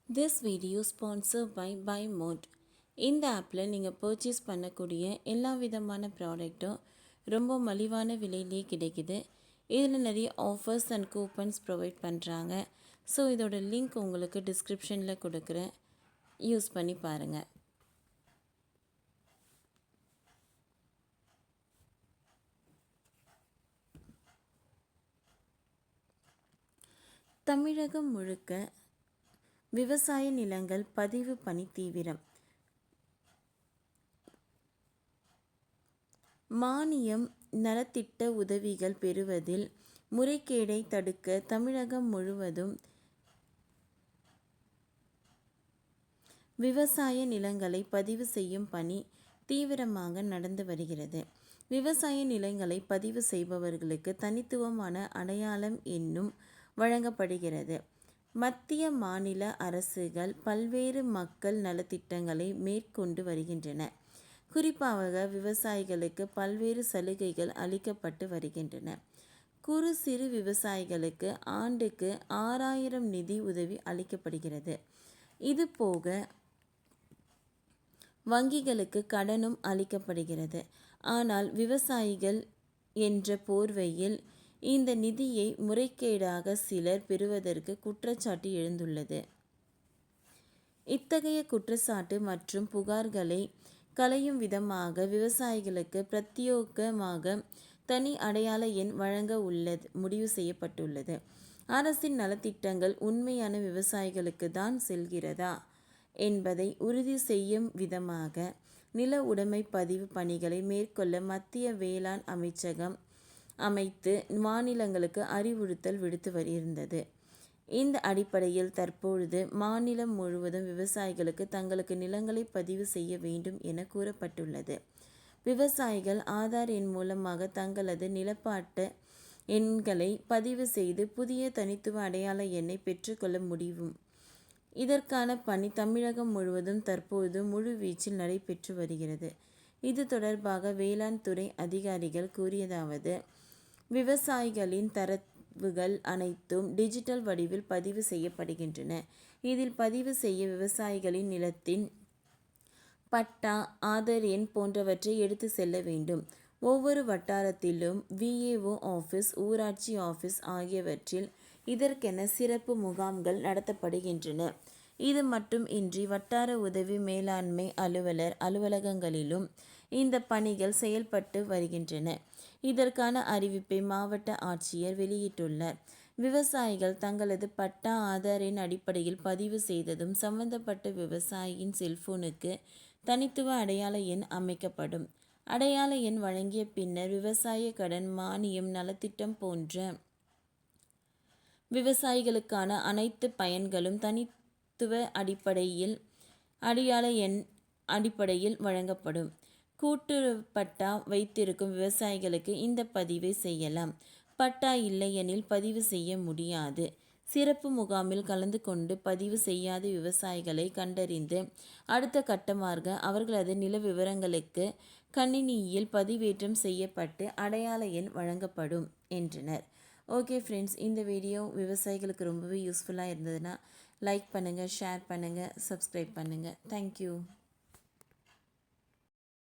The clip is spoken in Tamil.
This video sponsored by BuyMode. இந்த ஆப்பில் நீங்கள் பர்ச்சேஸ் பண்ணக்கூடிய எல்லா விதமான ப்ராடக்ட்டும் ரொம்ப மலிவான விலையிலே கிடைக்குது. இதில் நிறைய ஆஃபர்ஸ் அண்ட் கூப்பன்ஸ் ப்ரொவைட் பண்ணுறாங்க. ஸோ இதோட லிங்க் உங்களுக்கு டிஸ்கிரிப்ஷனில் கொடுக்குறேன், யூஸ் பண்ணி பாருங்கள். தமிழகம் முழுக்க விவசாய நிலங்கள் பதிவு பணி தீவிரம். மானியம் நலத்திட்ட உதவிகள் பெறுவதில் முறைகேடை தடுக்க தமிழகம் முழுவதும் விவசாய நிலங்களை பதிவு செய்யும் பணி தீவிரமாக நடந்து வருகிறது. விவசாய நிலங்களை பதிவு செய்பவர்களுக்கு தனித்துவமான அடையாளம் எண்ணும் வழங்கப்படுகிறது. மத்திய மாநில அரசுகள் பல்வேறு மக்கள் நலத்திட்டங்களை மேற்கொண்டு வருகின்றன. குறிப்பாக விவசாயிகளுக்கு பல்வேறு சலுகைகள் அளிக்கப்பட்டு வருகின்றன. குறு சிறு விவசாயிகளுக்கு ஆண்டுக்கு 6000 நிதி உதவி அளிக்கப்படுகிறது. இதுபோக வங்கிகளுக்கு கடனும் அளிக்கப்படுகிறது. ஆனால் விவசாயிகள் என்ற போர்வையில் இந்த நிதியை முறைகேடாக சிலர் பெறுவதற்கு குற்றச்சாட்டு எழுந்துள்ளது. இத்தகைய குற்றச்சாட்டு மற்றும் புகார்களை களையும் விதமாக விவசாயிகளுக்கு பிரத்யேகமாக தனி அடையாள எண் வழங்க முடிவு செய்யப்பட்டுள்ளது. அரசின் நலத்திட்டங்கள் உண்மையான விவசாயிகளுக்கு தான் செல்கிறதா என்பதை உறுதி செய்யும் விதமாக நில உடைமை பதிவு பணிகளை மேற்கொள்ள மத்திய வேளாண் அமைச்சகம் அமைத்து மாநிலங்களுக்கு அறிவுறுத்தல் விடுத்து வருகிறது. இந்த அடிப்படையில் தற்பொழுது மாநிலம் முழுவதும் விவசாயிகளுக்கு தங்களுக்கு நிலங்களை பதிவு செய்ய வேண்டும் என கூறப்பட்டுள்ளது. விவசாயிகள் ஆதார் எண் மூலமாக தங்களது நிலப்பாட்டு எண்களை பதிவு செய்து புதிய தனித்துவ அடையாள எண்ணை பெற்றுக்கொள்ள முடியும். இதற்கான பணி தமிழகம் முழுவதும் தற்போது முழு வீச்சில் நடைபெற்று வருகிறது. இது தொடர்பாக வேளாண் துறை அதிகாரிகள் கூறியதாவது: விவசாயிகளின் தரவுகள் அனைத்தும் டிஜிட்டல் வடிவில் பதிவு செய்யப்படுகின்றன. இதில் பதிவு செய்ய விவசாயிகளின் நிலத்தின் பட்டா, ஆதார் எண் போன்றவற்றை எடுத்து செல்ல வேண்டும். ஒவ்வொரு வட்டாரத்திலும் VAO ஆஃபீஸ், ஊராட்சி ஆஃபீஸ் ஆகியவற்றில் இதற்கென சிறப்பு முகாம்கள் நடத்தப்படுகின்றன. இது மட்டும் இன்றி வட்டார உதவி மேலாண்மை அலுவலர் அலுவலகங்களிலும் இந்த பணிகள் செயல்பட்டு வருகின்றன. இதற்கான அறிவிப்பை மாவட்ட ஆட்சியர் வெளியிட்டுள்ளார். விவசாயிகள் தங்களது பட்டா, ஆதார் எண் அடிப்படையில் பதிவு செய்ததும் சம்பந்தப்பட்ட விவசாயியின் செல்போனுக்கு தனித்துவ அடையாள எண் அமைக்கப்படும். அடையாள எண் வழங்கிய பின்னர் விவசாய கடன், மானியம், நலத்திட்டம் போன்ற விவசாயிகளுக்கான அனைத்து பயன்களும் தனித்துவ அடையாள எண் அடிப்படையில் வழங்கப்படும். கூட்டுறவு பட்டா வைத்திருக்கும் விவசாயிகளுக்கு இந்த பதிவை செய்யலாம். பட்டா இல்லையெனில் பதிவு செய்ய முடியாது. சிறப்பு முகாமில் கலந்து கொண்டு பதிவு செய்யாத விவசாயிகளை கண்டறிந்து அடுத்த கட்டமாக அவர்களது நில விவரங்களுக்கு கணினியில் பதிவேற்றம் செய்யப்பட்டு அடையாள எண் வழங்கப்படும் என்றனர். ஓகே ஃப்ரெண்ட்ஸ், இந்த வீடியோ விவசாயிகளுக்கு ரொம்பவே யூஸ்ஃபுல்லாக இருந்ததுன்னா லைக் பண்ணுங்கள், ஷேர் பண்ணுங்கள், சப்ஸ்கிரைப் பண்ணுங்கள். தேங்க்யூ.